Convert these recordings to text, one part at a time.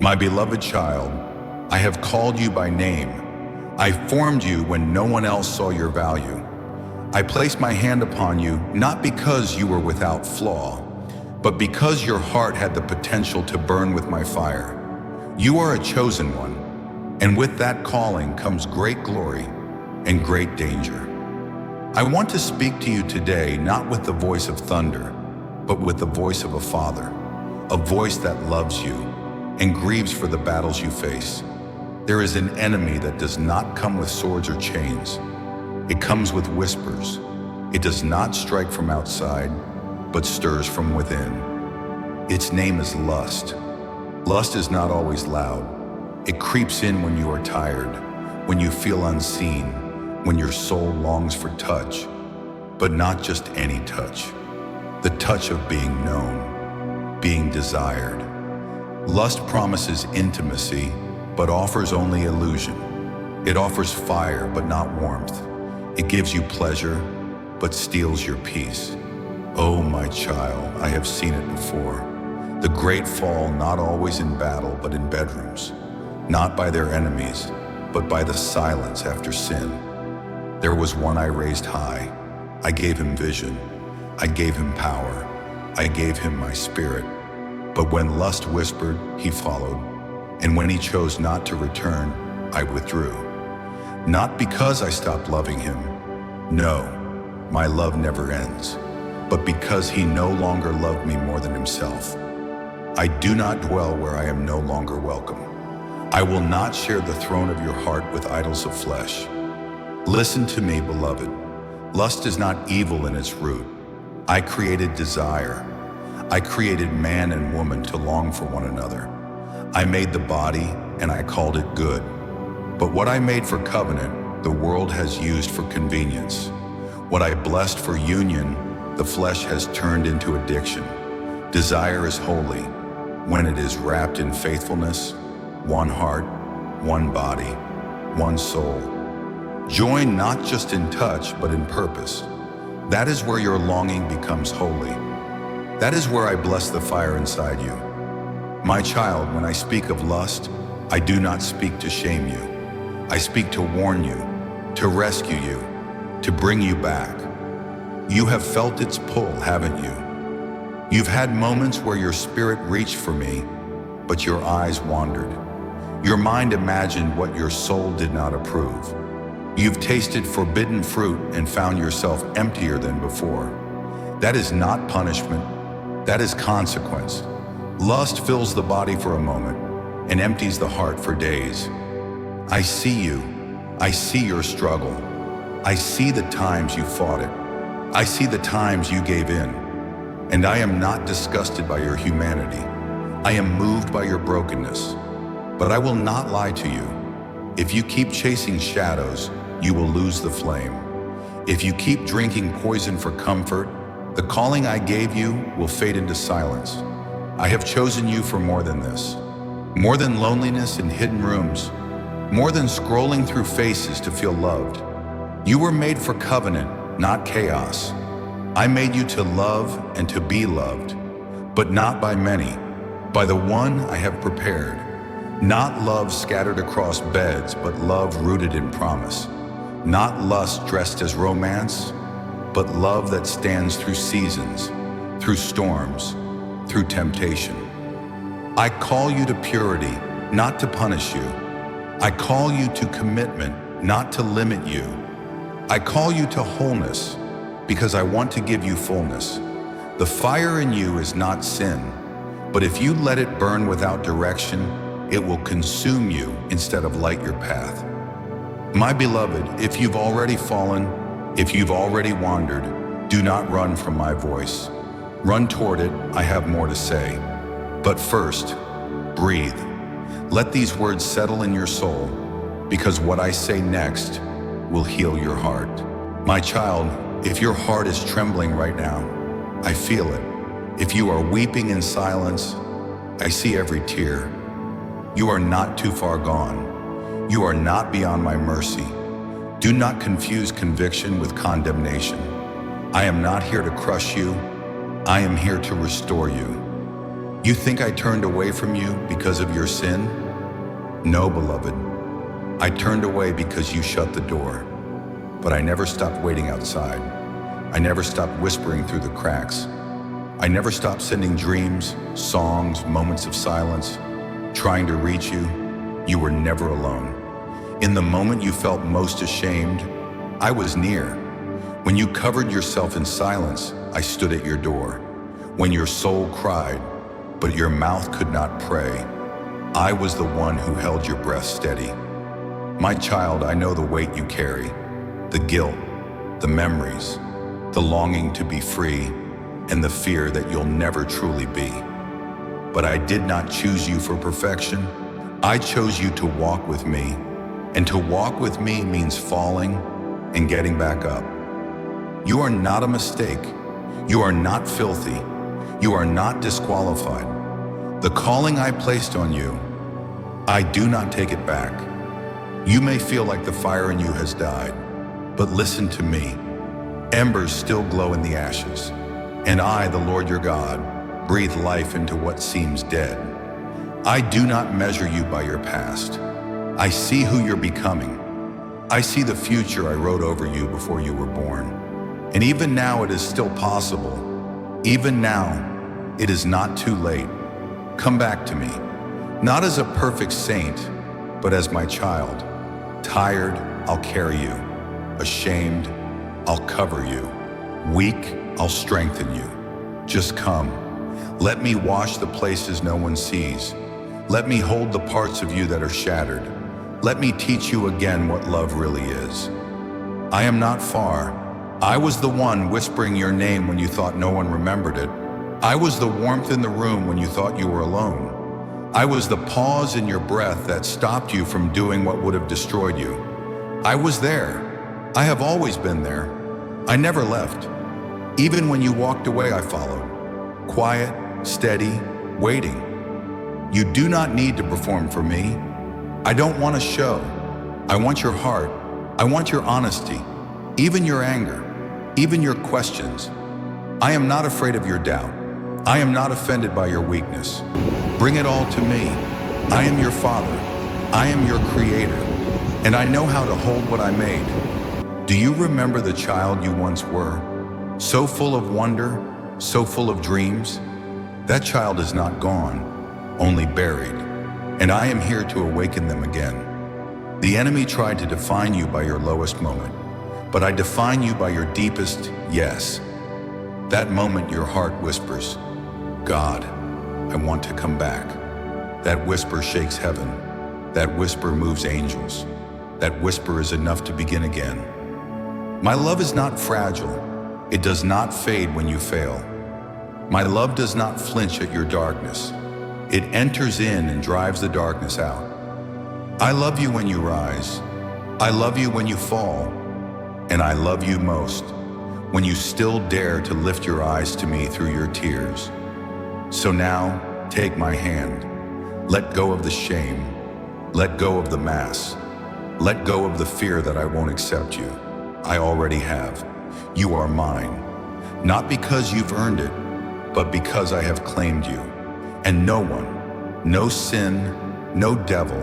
My beloved child, I have called you by name. I formed you when no one else saw your value. I placed my hand upon you not because you were without flaw, but because your heart had the potential to burn with my fire. You are a chosen one, and with that calling comes great glory and great danger. I want to speak to you today not with the voice of thunder, but with the voice of a father, a voice that loves you and grieves for the battles you face. There is an enemy that does not come with swords or chains. It comes with whispers. It does not strike from outside, but stirs from within. Its name is lust. Lust is not always loud. It creeps in when you are tired, when you feel unseen, when your soul longs for touch, but not just any touch. The touch of being known, being desired. Lust promises intimacy, but offers only illusion. It offers fire, but not warmth. It gives you pleasure, but steals your peace. Oh, my child, I have seen it before. The great fall not always in battle, but in bedrooms, not by their enemies, but by the silence after sin. There was one I raised high. I gave him vision. I gave him power. I gave him my spirit. But when lust whispered, he followed. And when he chose not to return, I withdrew. Not because I stopped loving him. No, my love never ends. But because he no longer loved me more than himself. I do not dwell where I am no longer welcome. I will not share the throne of your heart with idols of flesh. Listen to me, beloved. Lust is not evil in its root. I created desire. I created man and woman to long for one another. I made the body and I called it good. But what I made for covenant, the world has used for convenience. What I blessed for union, the flesh has turned into addiction. Desire is holy when it is wrapped in faithfulness, one heart, one body, one soul. Join not just in touch, but in purpose. That is where your longing becomes holy. That is where I bless the fire inside you. My child, when I speak of lust, I do not speak to shame you. I speak to warn you, to rescue you, to bring you back. You have felt its pull, haven't you? You've had moments where your spirit reached for me, but your eyes wandered. Your mind imagined what your soul did not approve. You've tasted forbidden fruit and found yourself emptier than before. That is not punishment. That is consequence. Lust fills the body for a moment and empties the heart for days. I see you. I see your struggle. I see the times you fought it. I see the times you gave in. And I am not disgusted by your humanity. I am moved by your brokenness. But I will not lie to you. If you keep chasing shadows, you will lose the flame. If you keep drinking poison for comfort, the calling I gave you will fade into silence. I have chosen you for more than this. More than loneliness in hidden rooms. More than scrolling through faces to feel loved. You were made for covenant, not chaos. I made you to love and to be loved, but not by many, by the one I have prepared. Not love scattered across beds, but love rooted in promise. Not lust dressed as romance, but love that stands through seasons, through storms, through temptation. I call you to purity, not to punish you. I call you to commitment, not to limit you. I call you to wholeness, because I want to give you fullness. The fire in you is not sin, but if you let it burn without direction, it will consume you instead of light your path. My beloved, if you've already fallen, if you've already wandered, do not run from my voice. Run toward it, I have more to say. But first, breathe. Let these words settle in your soul, because what I say next will heal your heart. My child, if your heart is trembling right now, I feel it. If you are weeping in silence, I see every tear. You are not too far gone. You are not beyond my mercy. Do not confuse conviction with condemnation. I am not here to crush you. I am here to restore you. You think I turned away from you because of your sin? No, beloved. I turned away because you shut the door. But I never stopped waiting outside. I never stopped whispering through the cracks. I never stopped sending dreams, songs, moments of silence, trying to reach you. You were never alone. In the moment you felt most ashamed, I was near. When you covered yourself in silence, I stood at your door. When your soul cried, but your mouth could not pray, I was the one who held your breath steady. My child, I know the weight you carry, the guilt, the memories, the longing to be free, and the fear that you'll never truly be. But I did not choose you for perfection. I chose you to walk with me, and to walk with me means falling and getting back up. You are not a mistake. You are not filthy. You are not disqualified. The calling I placed on you, I do not take it back. You may feel like the fire in you has died, but listen to me. Embers still glow in the ashes, and I, the Lord your God, breathe life into what seems dead. I do not measure you by your past. I see who you're becoming. I see the future I wrote over you before you were born. And even now it is still possible. Even now, it is not too late. Come back to me, not as a perfect saint, but as my child. Tired, I'll carry you. Ashamed, I'll cover you. Weak, I'll strengthen you. Just come. Let me wash the places no one sees. Let me hold the parts of you that are shattered. Let me teach you again what love really is. I am not far. I was the one whispering your name when you thought no one remembered it. I was the warmth in the room when you thought you were alone. I was the pause in your breath that stopped you from doing what would have destroyed you. I was there. I have always been there. I never left. Even when you walked away, I followed. Quiet, steady, waiting. You do not need to perform for me. I don't want a show. I want your heart. I want your honesty, even your anger, even your questions. I am not afraid of your doubt. I am not offended by your weakness. Bring it all to me. I am your Father. I am your Creator, and I know how to hold what I made. Do you remember the child you once were? So full of wonder, so full of dreams? That child is not gone, only buried, and I am here to awaken them again. The enemy tried to define you by your lowest moment, but I define you by your deepest yes. That moment your heart whispers, God, I want to come back. That whisper shakes heaven. That whisper moves angels. That whisper is enough to begin again. My love is not fragile. It does not fade when you fail. My love does not flinch at your darkness. It enters in and drives the darkness out. I love you when you rise. I love you when you fall. And I love you most when you still dare to lift your eyes to me through your tears. So now, take my hand. Let go of the shame. Let go of the mask. Let go of the fear that I won't accept you. I already have. You are mine. Not because you've earned it, but because I have claimed you. And no one, no sin, no devil,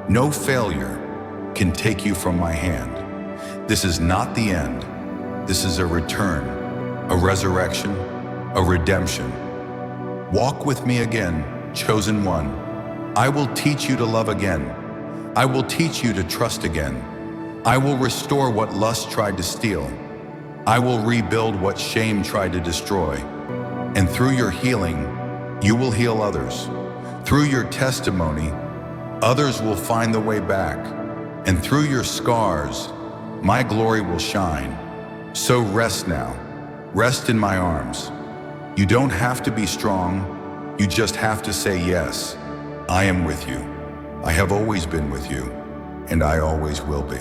no failure can take you from my hand. This is not the end. This is a return, a resurrection, a redemption. Walk with me again, chosen one. I will teach you to love again. I will teach you to trust again. I will restore what lust tried to steal. I will rebuild what shame tried to destroy. And through your healing, you will heal others. Through your testimony, others will find the way back. And through your scars, my glory will shine. So rest now. Rest in my arms. You don't have to be strong. You just have to say yes. I am with you. I have always been with you, and I always will be.